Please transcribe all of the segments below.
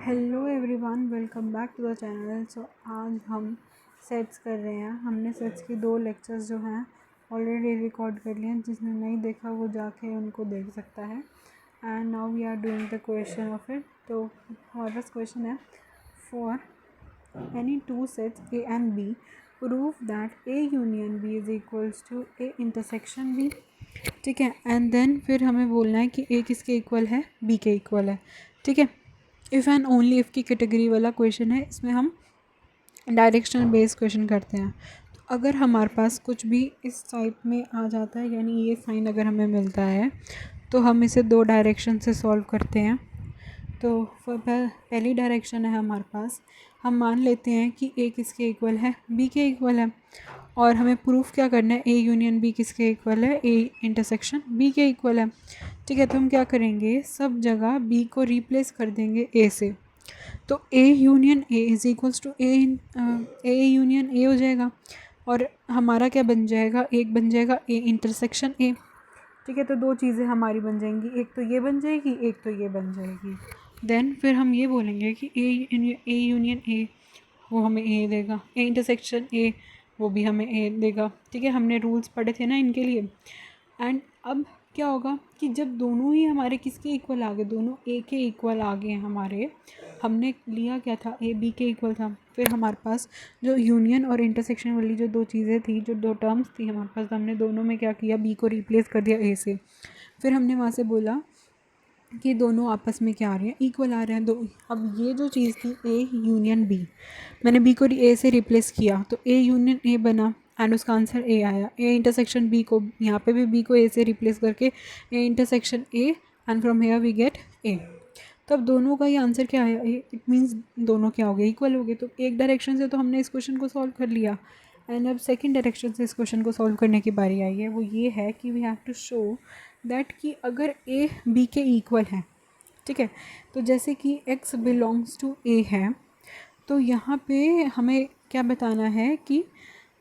Hello everyone, welcome back to the channel. So आज हम sets कर रहे हैं। हमने सेट्स की 2 लेक्चर्स जो हैं ऑलरेडी रिकॉर्ड कर लिए हैं। जिसने नहीं देखा वो जाके उनको देख सकता है। And now we are doing the question of it. तो हमारे पास क्वेश्चन है, for any 2 sets A and B prove that A union B is equals to A intersection B. ठीक है, एंड देन फिर हमें बोलना है कि ए किसके इक्वल है, बी के इक्वल है। ठीक है, इफ़ एंड ओनली इफ़ की कैटेगरी वाला क्वेश्चन है। इसमें हम डायरेक्शनल बेस्ड क्वेश्चन करते हैं। तो अगर हमारे पास कुछ भी इस टाइप में आ जाता है, यानी ये साइन अगर हमें मिलता है, तो हम इसे 2 डायरेक्शन से सॉल्व करते हैं। तो पहली डायरेक्शन है हमारे पास, हम मान लेते हैं कि ए किसके इक्वल है, बी के इक्वल है। और हमें प्रूफ क्या करना है, ए यूनियन बी किसके इक्वल है, ए इंटरसेक्शन बी के इक्वल है। ठीक है, तो हम क्या करेंगे, सब जगह बी को रिप्लेस कर देंगे ए से। तो A union A is equals to A union A हो जाएगा। और हमारा क्या बन जाएगा, एक बन जाएगा ए इंटरसेक्शन ए। ठीक है, तो 2 चीज़ें हमारी बन जाएंगी, एक तो ये बन जाएगी, एक तो ये बन जाएगी। देन फिर हम ये बोलेंगे कि ए यूनियन ए वो हमें ए देगा, ए इंटरसेक्शन ए वो भी हमें ए देगा। ठीक है, हमने रूल्स पढ़े थे ना इनके लिए। एंड अब क्या होगा कि जब दोनों ही हमारे किसके इक्वल आ गए, दोनों ए के इक्वल आ गए हमारे, हमने लिया क्या था, ए बी के इक्वल था। फिर हमारे पास जो यूनियन और इंटरसेक्शन वाली जो 2 चीज़ें थी, जो 2 टर्म्स थी हमारे पास, हमने दोनों में क्या किया, बी को रिप्लेस कर दिया ए से। फिर हमने वहाँ से बोला कि दोनों आपस में क्या आ रहे हैं, इक्वल आ रहे हैं दो। अब ये जो चीज़ थी ए यूनियन बी, मैंने बी को ए से रिप्लेस किया तो ए यूनियन ए बना एंड उसका आंसर ए आया। ए इंटरसेक्शन बी को, यहाँ पे भी बी को ए से रिप्लेस करके A intersection A, and from here we get A. तो अब दोनों का ही आंसर क्या आया, ए। इट मीन्स दोनों क्या हो गए, इक्वल हो गए। तो एक डायरेक्शन से तो हमने इस क्वेश्चन को सॉल्व कर लिया। एंड अब सेकेंड डायरेक्शन से इस क्वेश्चन को सॉल्व करने की बारी आई है। वो ये है कि we have to show that कि अगर ए बी के इक्वल है, ठीक है, तो जैसे कि x बिलोंग्स टू ए है, तो यहाँ पे हमें क्या बताना है कि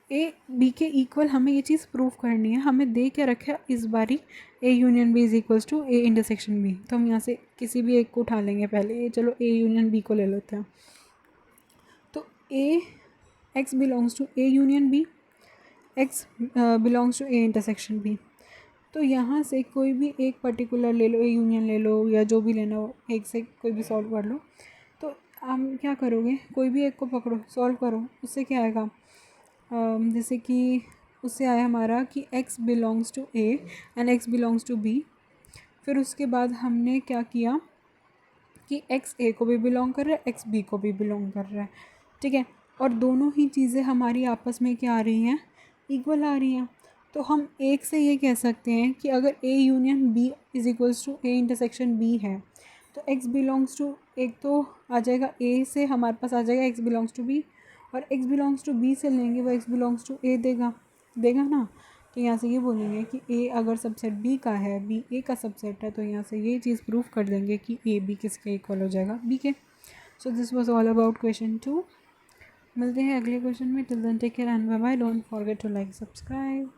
ए बी के इक्वल, हमें ये चीज़ प्रूव करनी है। हमें दे क्या रखा है इस बारी, A union B is equals to A intersection B. तो हम यहाँ से किसी भी एक को उठा लेंगे पहले, चलो ए यूनियन बी को ले लेते हैं। तो A x belongs to A union B, x belongs to A intersection B. तो यहाँ से कोई भी एक पर्टिकुलर ले लो, ए यूनियन ले लो या जो भी लेना हो, एक से कोई भी सॉल्व कर लो। तो हम क्या करोगे, कोई भी एक को पकड़ो, सॉल्व करो। उससे क्या आएगा, जैसे कि उससे आया हमारा कि x belongs to A and x belongs to B. फिर उसके बाद हमने क्या किया कि x a को भी बिलोंग कर रहा है, x b को भी बिलोंग कर रहा है। ठीक है, और दोनों ही चीज़ें हमारी आपस में क्या आ रही हैं, इक्वल आ रही हैं। तो हम एक से ये कह सकते हैं कि अगर a union b is equals to a intersection b है, तो x बिलोंग्स टू, एक तो आ जाएगा a से हमारे पास आ जाएगा x बिलोंग्स टू b, और x बिलोंग्स टू b से लेंगे वो x बिलोंग्स टू a देगा ना। तो यहाँ से ये बोलेंगे कि a अगर सबसेट b का है, b a का सबसेट है, तो यहाँ से ये चीज़ प्रूफ कर देंगे कि a b किसके इक्वल हो जाएगा, b के। So this was all about question 2। मिलते हैं अगले क्वेश्चन में। Till then take care and bye bye. Don't forget to like, subscribe.